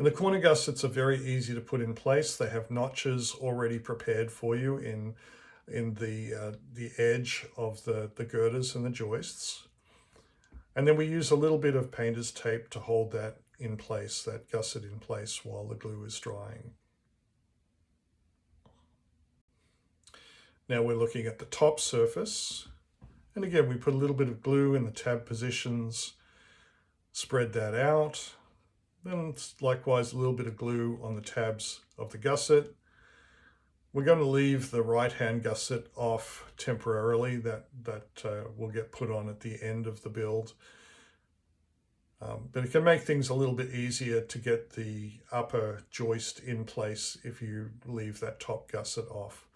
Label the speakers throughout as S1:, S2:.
S1: And the corner gussets are very easy to put in place. They have notches already prepared for you in the edge of the girders and the joists. And then we use a little bit of painter's tape to hold that in place, that gusset in place while the glue is drying. Now we're looking at the top surface. And again, we put a little bit of glue in the tab positions, spread that out. Then likewise a little bit of glue on the tabs of the gusset. We're going to leave the right-hand gusset off temporarily. That will get put on at the end of the build. But it can make things a little bit easier to get the upper joist in place if you leave that top gusset off.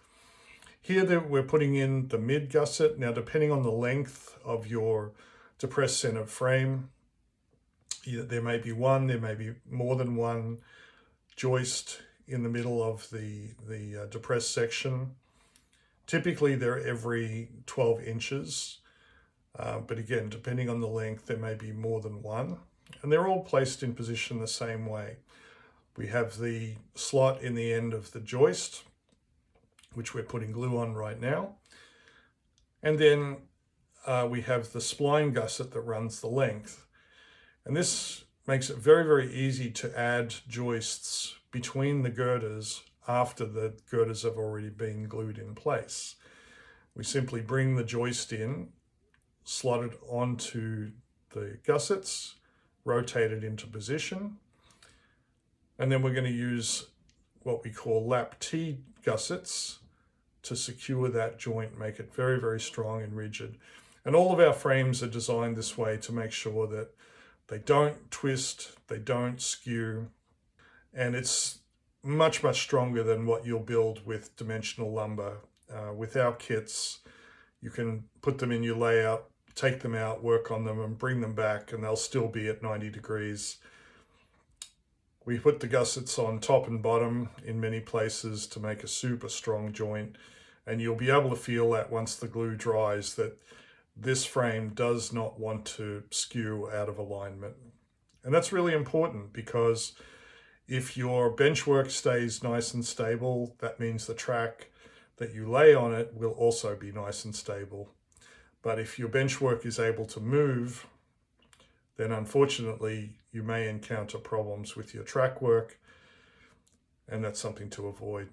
S1: Here we're putting in the mid gusset. Now, depending on the length of your depressed center frame, there may be one, there may be more than one joist in the middle of the depressed section. Typically they're every 12 inches, but again, depending on the length, there may be more than one. And they're all placed in position the same way. We have the slot in the end of the joist, which we're putting glue on right now. And then we have the spline gusset that runs the length. And this makes it very, very easy to add joists between the girders after the girders have already been glued in place. We simply bring the joist in, slot it onto the gussets, rotate it into position, and then we're going to use what we call lap T gussets to secure that joint, make it very, very strong and rigid. And all of our frames are designed this way to make sure that they don't twist, they don't skew, and it's much, much stronger than what you'll build with dimensional lumber. With our kits, you can put them in your layout, take them out, work on them, and bring them back, and they'll still be at 90 degrees. We put the gussets on top and bottom in many places to make a super strong joint, and you'll be able to feel that once the glue dries that this frame does not want to skew out of alignment. And that's really important, because if your benchwork stays nice and stable, that means the track that you lay on it will also be nice and stable. But if your benchwork is able to move, then unfortunately you may encounter problems with your track work, and that's something to avoid.